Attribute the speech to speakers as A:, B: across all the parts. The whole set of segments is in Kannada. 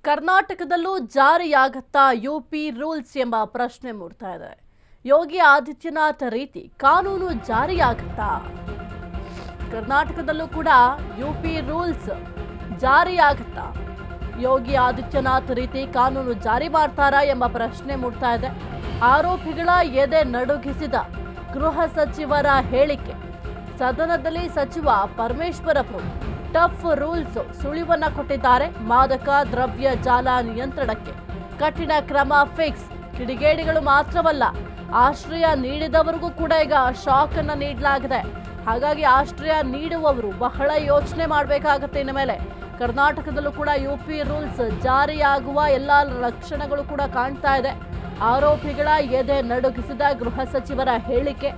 A: ಕರ್ನಾಟಕದಲ್ಲೂ ಜಾರಿಯಾಗತ್ತಾ ಯುಪಿ ರೂಲ್ಸ್ ಎಂಬ ಪ್ರಶ್ನೆ ಮೂಡ್ತಾ ಇದೆ. ಯೋಗಿ ಆದಿತ್ಯನಾಥ್ ರೀತಿ ಕಾನೂನು ಜಾರಿಯಾಗತ್ತಾ? ಕರ್ನಾಟಕದಲ್ಲೂ ಕೂಡ ಯುಪಿ ರೂಲ್ಸ್ ಜಾರಿಯಾಗತ್ತಾ? ಯೋಗಿ ಆದಿತ್ಯನಾಥ್ ರೀತಿ ಕಾನೂನು ಜಾರಿ ಮಾಡ್ತಾರಾ ಎಂಬ ಪ್ರಶ್ನೆ ಮೂಡ್ತಾ ಇದೆ. ಆರೋಪಿಗಳ ಎದೆ ನಡುಗಿಸಿದ ಗೃಹ ಸಚಿವರ ಹೇಳಿಕೆ. ಸದನದಲ್ಲಿ ಸಚಿವ ಪರಮೇಶ್ವರ್ ಅವರು ಟಫ್ ರೂಲ್ಸ್ ಸುಳಿವನ್ನ ಕೊಟ್ಟಿದ್ದಾರೆ. ಮಾದಕ ದ್ರವ್ಯ ಜಾಲ ನಿಯಂತ್ರಣಕ್ಕೆ ಕಠಿಣ ಕ್ರಮ ಫಿಕ್ಸ್. ಕಿಡಿಗೇಡಿಗಳು ಮಾತ್ರವಲ್ಲ, ಆಶ್ರಯ ನೀಡಿದವರಿಗೂ ಕೂಡ ಈಗ ಶಾಕ್ ಅನ್ನ ನೀಡಲಾಗಿದೆ. ಹಾಗಾಗಿ ಆಶ್ರಯ ನೀಡುವವರು ಬಹಳ ಯೋಚನೆ ಮಾಡಬೇಕಾಗುತ್ತೆ. ಇನ್ನು ಮೇಲೆ ಕರ್ನಾಟಕದಲ್ಲೂ ಕೂಡ ಯುಪಿ ರೂಲ್ಸ್ ಜಾರಿಯಾಗುವ ಎಲ್ಲ ಲಕ್ಷಣಗಳು ಕೂಡ ಕಾಣ್ತಾ ಇದೆ. ಆರೋಪಿಗಳ ಎದೆ ನಡುಗಿಸಿದ ಗೃಹ ಸಚಿವರ ಹೇಳಿಕೆ.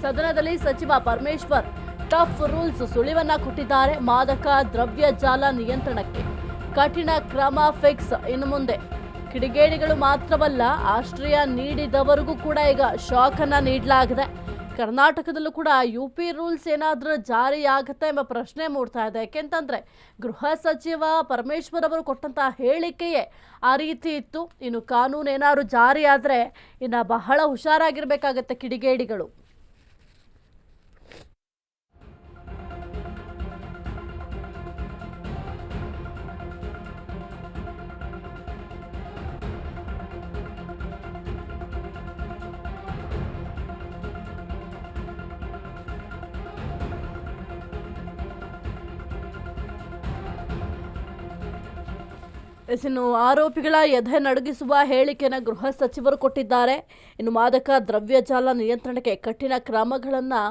A: ಸದನದಲ್ಲಿ ಸಚಿವ ಪರಮೇಶ್ವರ್ ಟಫ್ ರೂಲ್ಸ್ ಸುಳಿವನ್ನ ಕೊಟ್ಟಿದ್ದಾರೆ. ಮಾದಕ ದ್ರವ್ಯ ಜಾಲ ನಿಯಂತ್ರಣಕ್ಕೆ ಕಠಿಣ ಕ್ರಮ ಫಿಕ್ಸ್. ಇನ್ನು ಮುಂದೆ ಕಿಡಿಗೇಡಿಗಳು ಮಾತ್ರವಲ್ಲ, ಆಶ್ರಯ ನೀಡಿದವರಿಗೂ ಕೂಡ ಈಗ ಶಾಕ್ ಅನ್ನ ನೀಡಲಾಗಿದೆ. ಕರ್ನಾಟಕದಲ್ಲೂ ಕೂಡ ಯುಪಿ ರೂಲ್ಸ್ ಏನಾದರೂ ಜಾರಿಯಾಗುತ್ತೆ ಎಂಬ ಪ್ರಶ್ನೆ ಮೂಡ್ತಾ ಇದೆ. ಯಾಕೆಂತಂದ್ರೆ ಗೃಹ ಸಚಿವ ಪರಮೇಶ್ವರ್ ಅವರು ಕೊಟ್ಟಂತಹ ಹೇಳಿಕೆಯೇ ಆ ರೀತಿ ಇತ್ತು. ಇನ್ನು ಕಾನೂನು ಏನಾದ್ರು ಜಾರಿ ಆದ್ರೆ ಇನ್ನು ಬಹಳ ಹುಷಾರಾಗಿರ್ಬೇಕಾಗತ್ತೆ ಕಿಡಿಗೇಡಿಗಳು. ಇನ್ನು ಆರೋಪಿಗಳ ಎದೆ ನಡುಗಿಸುವ ಹೇಳಿಕೆಯನ್ನು ಗೃಹ ಸಚಿವರು ಕೊಟ್ಟಿದ್ದಾರೆ. ಇನ್ನು ಮಾದಕ ದ್ರವ್ಯ ಜಾಲ ನಿಯಂತ್ರಣಕ್ಕೆ ಕಠಿಣ ಕ್ರಮಗಳನ್ನು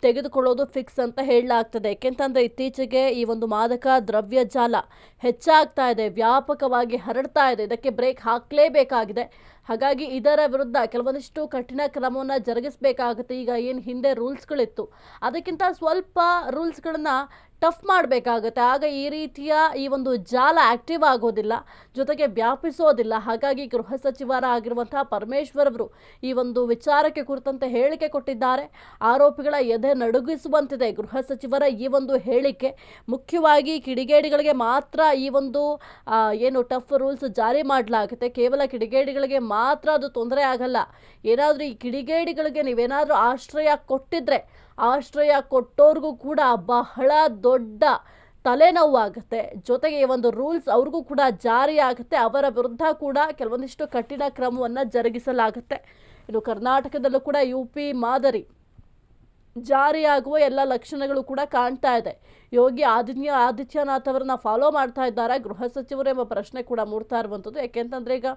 A: ತೆಗೆದುಕೊಳ್ಳೋದು ಫಿಕ್ಸ್ ಅಂತ ಹೇಳಲಾಗ್ತದೆ. ಯಾಕೆಂತಂದರೆ ಇತ್ತೀಚೆಗೆ ಈ ಒಂದು ಮಾದಕ ದ್ರವ್ಯ ಜಾಲ ಹೆಚ್ಚಾಗ್ತಾ ಇದೆ, ವ್ಯಾಪಕವಾಗಿ ಹರಡ್ತಾ ಇದೆ. ಇದಕ್ಕೆ ಬ್ರೇಕ್ ಹಾಕಲೇಬೇಕಾಗಿದೆ. ಹಾಗಾಗಿ ಇದರ ವಿರುದ್ಧ ಕೆಲವೊಂದಿಷ್ಟು ಕಠಿಣ ಕ್ರಮವನ್ನು ಜರುಗಿಸಬೇಕಾಗುತ್ತೆ. ಈಗ ಏನು ಹಿಂದೆ ರೂಲ್ಸ್ಗಳಿತ್ತು ಅದಕ್ಕಿಂತ ಸ್ವಲ್ಪ ರೂಲ್ಸ್ಗಳನ್ನು ಟಫ್ ಮಾಡಬೇಕಾಗುತ್ತೆ. ಆಗ ಈ ರೀತಿಯ ಈ ಒಂದು ಜಾಲ ಆಕ್ಟಿವ್ ಆಗೋದಿಲ್ಲ, ಜೊತೆಗೆ ವ್ಯಾಪಿಸೋದಿಲ್ಲ. ಹಾಗಾಗಿ ಗೃಹ ಸಚಿವರಾಗಿರುವಂತಹ ಪರಮೇಶ್ವರ್ ಅವರು ಈ ಒಂದು ವಿಚಾರಕ್ಕೆ ಕುರಿತಂತೆ ಹೇಳಿಕೆ ಕೊಟ್ಟಿದ್ದಾರೆ. ಆರೋಪಿಗಳ ಎದೆ ನಡುಗಿಸುವಂತಿದೆ ಗೃಹ ಸಚಿವರ ಈ ಒಂದು ಹೇಳಿಕೆ. ಮುಖ್ಯವಾಗಿ ಕಿಡಿಗೇಡಿಗಳಿಗೆ ಮಾತ್ರ ಈ ಒಂದು ಏನು ಟಫ್ ರೂಲ್ಸ್ ಜಾರಿ ಮಾಡಲಾಗುತ್ತೆ. ಕೇವಲ ಕಿಡಿಗೇಡಿಗಳಿಗೆ ಮಾತ್ರ ಅದು ತೊಂದರೆ ಆಗಲ್ಲ. ಏನಾದರೂ ಈ ಕಿಡಿಗೇಡಿಗಳಿಗೆ ನೀವೇನಾದರೂ ಆಶ್ರಯ ಕೊಟ್ಟಿದ್ರೆ ಆಶ್ರಯ ಕೊಟ್ಟೋರ್ಗೂ ಕೂಡ ಬಹಳ ದೊಡ್ಡ ತಲೆನೋವಾಗುತ್ತೆ. ಜೊತೆಗೆ ಈ ಒಂದು ರೂಲ್ಸ್ ಅವ್ರಿಗೂ ಕೂಡ ಜಾರಿ ಆಗುತ್ತೆ. ಅವರ ವಿರುದ್ಧ ಕೂಡ ಕೆಲವೊಂದಿಷ್ಟು ಕಠಿಣ ಕ್ರಮವನ್ನು ಜರುಗಿಸಲಾಗುತ್ತೆ. ಇನ್ನು ಕರ್ನಾಟಕದಲ್ಲೂ ಕೂಡ ಯುಪಿ ಮಾದರಿ ಜಾರಿಯಾಗುವ ಎಲ್ಲ ಲಕ್ಷಣಗಳು ಕೂಡ ಕಾಣ್ತಾ ಇದೆ. ಯೋಗಿ ಆದಿತ್ಯನಾಥ್ ಅವರನ್ನ ಫಾಲೋ ಮಾಡ್ತಾ ಇದ್ದಾರೆ ಗೃಹ ಸಚಿವರು ಎಂಬ ಪ್ರಶ್ನೆ ಕೂಡ ಮೂಡ್ತಾ ಇರುವಂಥದ್ದು. ಯಾಕೆಂತಂದರೆ ಈಗ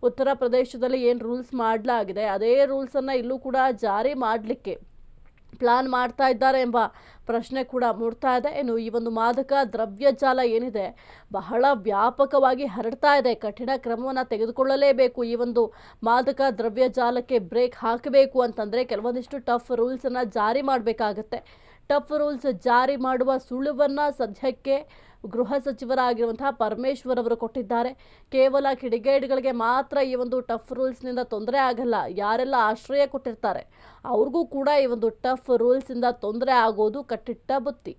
A: ಉತ್ತರ ಪ್ರದೇಶದಲ್ಲಿ ಏನು ರೂಲ್ಸ್ ಮಾಡಲಾಗಿದೆ ಅದೇ ರೂಲ್ಸನ್ನು ಇಲ್ಲೂ ಕೂಡ ಜಾರಿ ಮಾಡಲಿಕ್ಕೆ ಪ್ಲಾನ್ ಮಾಡ್ತಾ ಇದ್ದಾರೆ ಎಂಬ ಪ್ರಶ್ನೆ ಕೂಡ ಮೂಡ್ತಾ ಇದೆ. ಇನ್ನು ಈ ಒಂದು ಮಾದಕ ದ್ರವ್ಯ ಜಾಲ ಏನಿದೆ ಬಹಳ ವ್ಯಾಪಕವಾಗಿ ಹರಡ್ತಾ ಇದೆ. ಕಠಿಣ ಕ್ರಮವನ್ನು ತೆಗೆದುಕೊಳ್ಳಲೇಬೇಕು. ಈ ಒಂದು ಮಾದಕ ದ್ರವ್ಯ ಜಾಲಕ್ಕೆ ಬ್ರೇಕ್ ಹಾಕಬೇಕು ಅಂತಂದರೆ ಕೆಲವೊಂದಿಷ್ಟು ಟಫ್ ರೂಲ್ಸನ್ನು ಜಾರಿ ಮಾಡಬೇಕಾಗತ್ತೆ. ಟಫ್ ರೂಲ್ಸ್ ಜಾರಿ ಮಾಡುವ ಸುಳಿವನ್ನು ಸದ್ಯಕ್ಕೆ ಗೃಹ ಸಚಿವರಾಗಿರುವಂತಹ ಪರಮೇಶ್ವರ್ ಅವರು ಕೊಟ್ಟಿದ್ದಾರೆ. ಕೇವಲ ಕಿಡಿಗೇಡಿಗಳಿಗೆ ಮಾತ್ರ ಈ ಒಂದು ಟಫ್ ರೂಲ್ಸ್ನಿಂದ ತೊಂದರೆ ಆಗಲ್ಲ, ಯಾರೆಲ್ಲ ಆಶ್ರಯ ಕೊಟ್ಟಿರ್ತಾರೆ ಅವ್ರಿಗೂ ಕೂಡ ಈ ಒಂದು ಟಫ್ ರೂಲ್ಸಿಂದ ತೊಂದರೆ ಆಗೋದು ಕಟ್ಟಿಟ್ಟ ಬುತ್ತಿ.